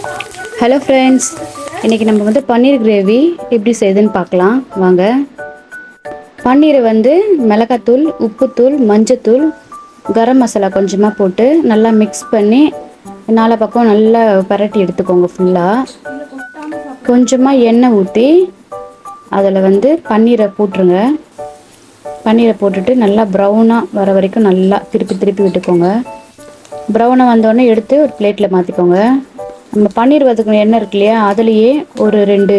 Hello friends, இன்றைக்கி நம்ம வந்து பன்னீர் கிரேவி எப்படி செய்யுதுன்னு பார்க்கலாம் வாங்க. பன்னீரை வந்து மிளகாத்தூள், உப்புத்தூள், மஞ்சத்தூள், கரம் மசாலா கொஞ்சமாக போட்டு நல்லா மிக்ஸ் பண்ணி நாலா பக்கம் நல்லா பரட்டி எடுத்துக்கோங்க. ஃபுல்லாக கொஞ்சமாக எண்ணெய் ஊற்றி அதில் வந்து பன்னீரை போட்டுருங்க. பன்னீரை போட்டுட்டு நல்லா ப்ரௌனாக வர வரைக்கும் நல்லா திருப்பி திருப்பி விட்டுக்கோங்க. ப்ரௌனாக வந்தோடனே எடுத்து ஒரு பிளேட்டில் மாற்றிக்கோங்க. நம்ம பன்னீர் வதக்கின எண்ணெய் இருக்கு இல்லையா, அதுலேயே ஒரு 2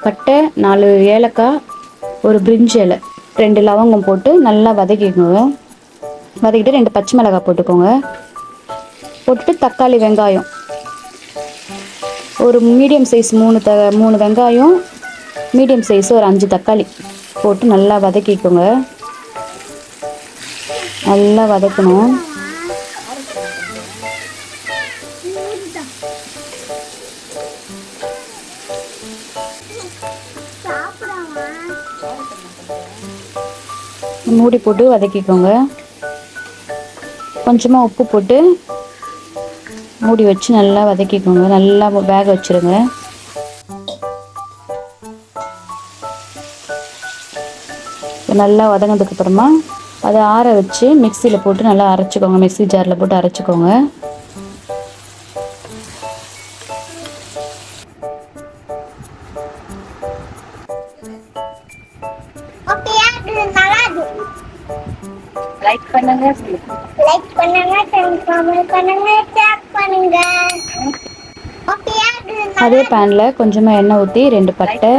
பட்டை, 4 ஏலக்காய், ஒரு பிரிஞ்சி இலை, 2 லவங்கம் போட்டு நல்லா வதக்கிக்கோங்க. வதக்கிட்டு 2 பச்சை மிளகாய் போட்டுக்கோங்க. போட்டுட்டு தக்காளி, வெங்காயம் ஒரு மீடியம் சைஸ் 3 வெங்காயம், மீடியம் சைஸ் ஒரு 5 தக்காளி போட்டு நல்லா வதக்கிக்கோங்க. நல்லா வதக்கணும். மூடி போட்டு வதக்கிக்கோங்க. கொஞ்சமாக உப்பு போட்டு மூடி வச்சு நல்லா வதக்கிக்கோங்க. நல்லா வேக வச்சுருங்க. நல்லா வதங்கினதுக்கப்புறமா அதை ஆற வச்சு மிக்சியில் போட்டு நல்லா அரைச்சிக்கோங்க. மிக்சி ஜாரில் போட்டு அரைச்சிக்கோங்க. லைக் பண்ணுங்க, கமெண்ட் பண்ணுங்க, ஷேர் பண்ணுங்க. அதே பேனில் கொஞ்சமாக எண்ணெய் ஊற்றி 2 பட்டை,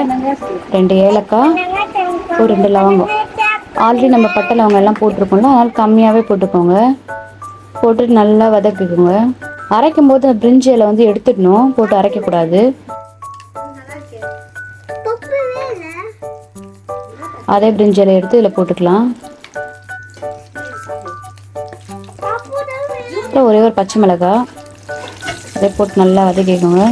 2 ஏலக்காய், ஒரு 2 லவங்கம். ஆல்ரெடி நம்ம பட்டை லவங்கம் எல்லாம் போட்டிருக்கோம்ல, அதனால் கம்மியாகவே போட்டுக்கோங்க. போட்டுட்டு நல்லா வதக்கிக்கோங்க. அரைக்கும் போது பிரிஞ்சி இலை வந்து எடுத்துடணும், போட்டு அரைக்கக்கூடாது. அதே பிரிஞ்சி இலை எடுத்து இதில் போட்டுக்கலாம். அப்புறம் ஒரே ஒரு பச்சை மிளகாய் அதை போட்டு நல்லா வதக்கிக்கோங்க.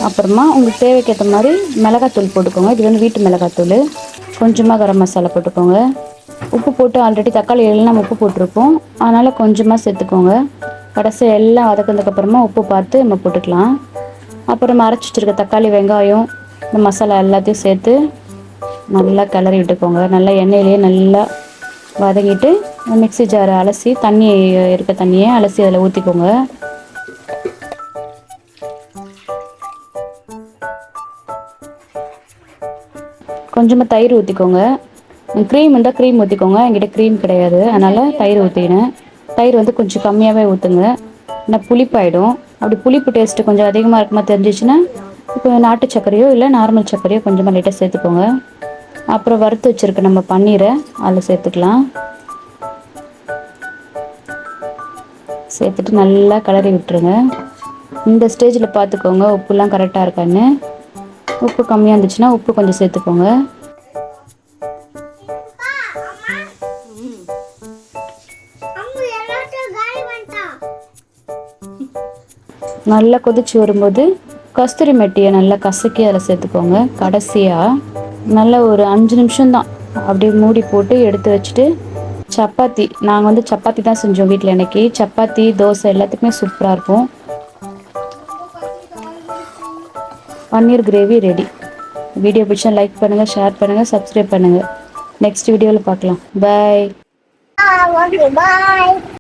அப்புறமா உங்களுக்கு தேவைக்கேற்ற மாதிரி மிளகாத்தூள் போட்டுக்கோங்க. இது வந்து வீட்டு மிளகாத்தூள். கொஞ்சமாக கரம் மசாலா போட்டுக்கோங்க. உப்பு போட்டு ஆல்ரெடி தக்காளி எல்லாம் நம்ம உப்பு போட்டிருப்போம், அதனால் கொஞ்சமாக சேர்த்துக்கோங்க. கடைசி எல்லாம் வதக்கினதுக்கப்புறமா உப்பு பார்த்து நம்ம போட்டுக்கலாம். அப்புறம் அரைச்சி வச்சுருக்க தக்காளி, வெங்காயம், இந்த மசாலா எல்லாத்தையும் சேர்த்து நல்லா கிளறி விட்டுக்கோங்க. நல்லா எண்ணெயிலேயே நல்லா வதங்கிட்டு மிக்சி ஜாரை அலசி தண்ணியை அலசி அதில் ஊற்றிக்கோங்க. கொஞ்சமாக தயிர் ஊற்றிக்கோங்க. க்ரீம் இருந்தால் க்ரீம் ஊற்றிக்கோங்க. என்கிட்ட க்ரீம் கிடையாது, அதனால் தயிர் ஊற்றினேன். தயிர் வந்து கொஞ்சம் கம்மியாகவே ஊற்றுங்க, ஏன்னா புளிப்பாயிடும். அப்படி புளிப்பு டேஸ்ட்டு கொஞ்சம் அதிகமாக இருக்குமா தெரிஞ்சிச்சுன்னா இப்போ நாட்டு சர்க்கரையோ இல்லை நார்மல் சர்க்கரையோ கொஞ்சமாக லைட்டாக சேர்த்துக்கோங்க. அப்புறம் வறுத்து வச்சுருக்க நம்ம பன்னீரை அதில் சேர்த்துக்கலாம். சேர்த்துட்டு நல்லா கிளறி விட்டுருங்க. இந்த ஸ்டேஜில் பார்த்துக்கோங்க உப்புலாம் கரெக்டாக இருக்கான்னு. உப்பு கம்மியாக இருந்துச்சுன்னா உப்பு கொஞ்சம் சேர்த்துக்கோங்க. நல்லா கொதிச்சு வரும்போது கஸ்தூரி மெட்டியை நல்லா கசக்கி அதில் சேர்த்துக்கோங்க. கடைசியாக நல்லா ஒரு 5 நிமிஷம்தான் அப்படியே மூடி போட்டு எடுத்து வச்சுட்டு சப்பாத்தி, நாங்கள் வந்து சப்பாத்தி தான் செஞ்சோம் வீட்டில். இன்றைக்கி சப்பாத்தி, தோசை எல்லாத்துக்குமே சூப்பராக இருக்கும். பன்னீர் கிரேவி ரெடி. வீடியோ பிடிச்சா லைக் பண்ணுங்கள், ஷேர் பண்ணுங்கள், சப்ஸ்கிரைப் பண்ணுங்கள். நெக்ஸ்ட் வீடியோவில் பார்க்கலாம். பாய்.